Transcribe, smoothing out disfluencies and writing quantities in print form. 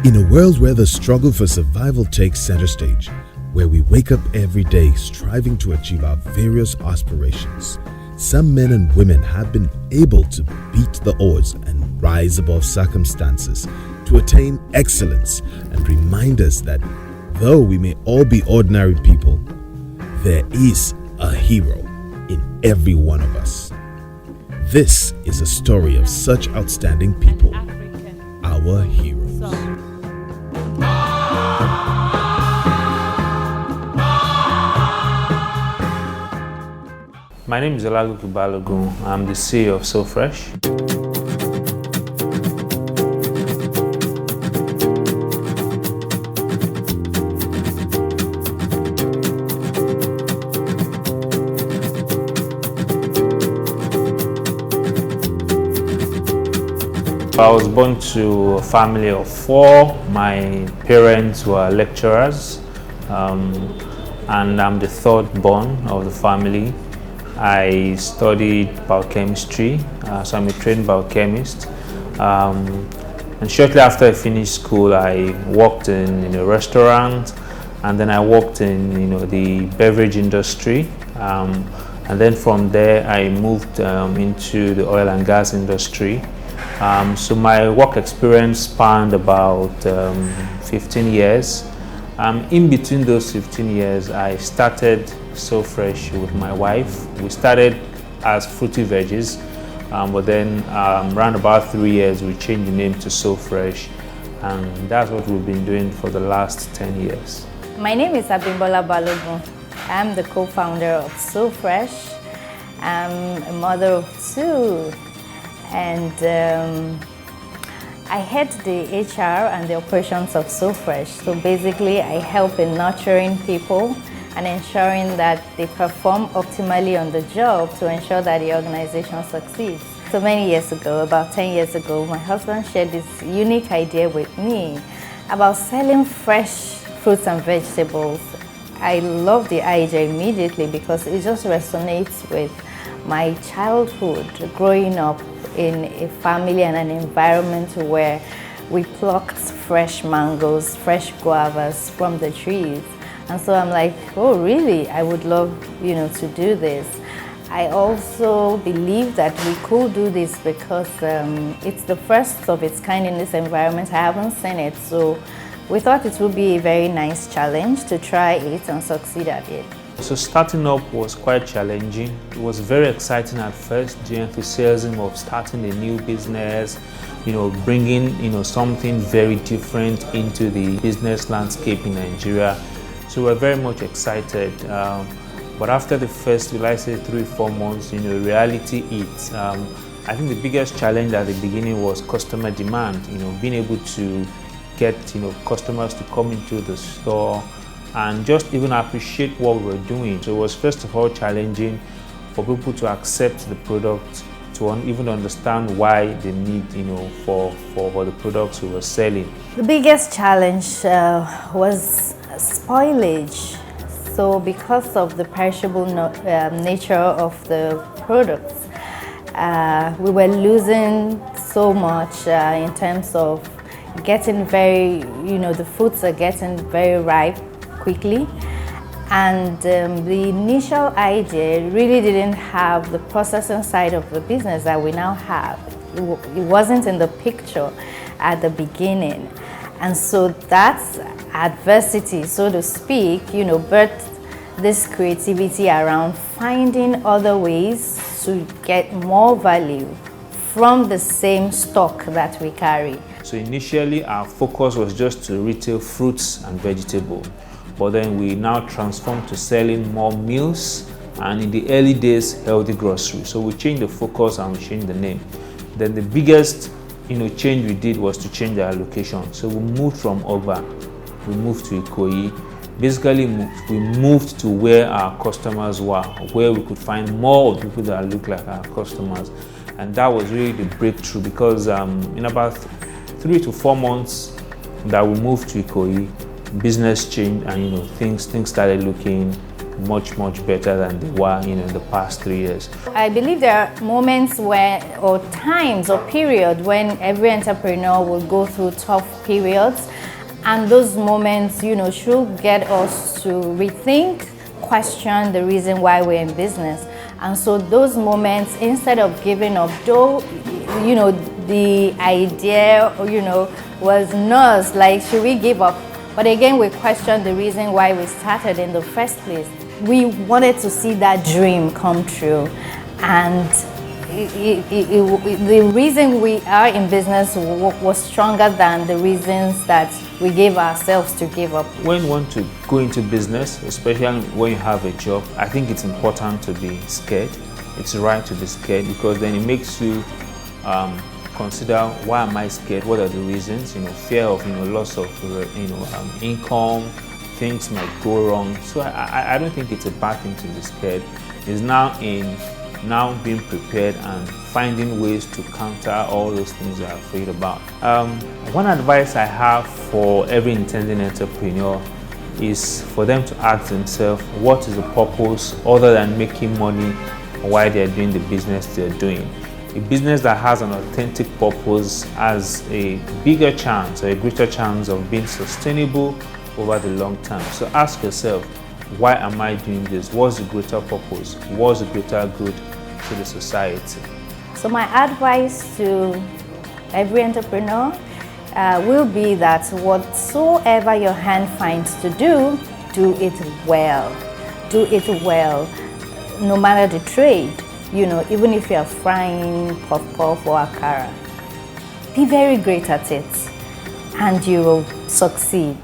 In a world where the struggle for survival takes center stage, where we wake up every day striving to achieve our various aspirations, some men and women have been able to beat the odds and rise above circumstances to attain excellence and remind us that though we may all be ordinary people, there is a hero in every one of us. This is a story of such outstanding people, our heroes. My name is Olagoke Balogun. I'm the CEO of So Fresh. I was born to a family of four. My parents were lecturers, and I'm the third born of the family. I studied biochemistry, so I'm a trained biochemist. And shortly after I finished school, I worked in a restaurant, and then I worked in the beverage industry. And then from there, I moved into the oil and gas industry. So my work experience spanned about 15 years. In between those 15 years, I started So Fresh with my wife. We started as Fruity Veggies, but then around about 3 years, we changed the name to So Fresh, and that's what we've been doing for the last 10 years. My name is Abimbola Balogun. I'm the co-founder of So Fresh. I'm a mother of two, and I head the HR and the operations of So Fresh. So basically, I help in nurturing people and ensuring that they perform optimally on the job to ensure that the organization succeeds. So many years ago, about 10 years ago, my husband shared this unique idea with me about selling fresh fruits and vegetables. I love the idea immediately because it just resonates with my childhood, growing up in a family and an environment where we plucked fresh mangoes, fresh guavas from the trees. And so I'm like, oh really, I would love to do this. I also believe that we could do this because it's the first of its kind in this environment. I haven't seen it, so we thought it would be a very nice challenge to try it and succeed at it. So starting up was quite challenging. It was very exciting at first, the enthusiasm of starting a new business, bringing something very different into the business landscape in Nigeria. So we're very much excited. But after the first, 3-4 months, reality hits. I think the biggest challenge at the beginning was customer demand. Being able to get customers to come into the store and just even appreciate what we're doing. So it was first of all challenging for people to accept the product, to even understand why they need, for the products we were selling. The biggest challenge was spoilage. So because of the perishable nature of the products, we were losing so much in terms of getting the fruits are getting very ripe quickly, and the initial idea really didn't have the processing side of the business that we now have. It wasn't in the picture at the beginning, and so that's adversity, so to speak, birthed this creativity around finding other ways to get more value from the same stock that we carry. So initially our focus was just to retail fruits and vegetables, but then we now transformed to selling more meals, and in the early days, healthy grocery. So we changed the focus and we changed the name. Then the biggest change we did was to change our location. So we moved from Ogba, we moved to Ikoyi. Basically, we moved to where our customers were, where we could find more people that look like our customers. And that was really the breakthrough, because in about 3 to 4 months that we moved to Ikoyi, business changed, and things started looking much better than they were, in the past 3 years. I believe there are moments where, or times or periods when every entrepreneur will go through tough periods, and those moments, should get us to rethink, question the reason why we're in business. And so those moments, instead of giving up, though, the idea, was nuts, like, should we give up? But again, we questioned the reason why we started in the first place. We wanted to see that dream come true. And the reason we are in business was stronger than the reasons that we gave ourselves to give up. When you want to go into business, especially when you have a job, I think it's important to be scared. It's right to be scared, because then it makes you consider, why am I scared? What are the reasons? Fear of loss of income, things might go wrong. So I don't think it's a bad thing to be scared. It's now being prepared and finding ways to counter all those things you're afraid about. One advice I have for every intending entrepreneur is for them to ask themselves, what is the purpose other than making money while they're doing the business they're doing? A business that has an authentic purpose has a bigger chance, or a greater chance, of being sustainable over the long term. So ask yourself, why am I doing this? What's the greater purpose? What's the greater good to the society? So my advice to every entrepreneur will be that whatsoever your hand finds to do, do it well. Do it well, no matter the trade. Even if you're frying puff-puff or akara, be very great at it, and you will succeed.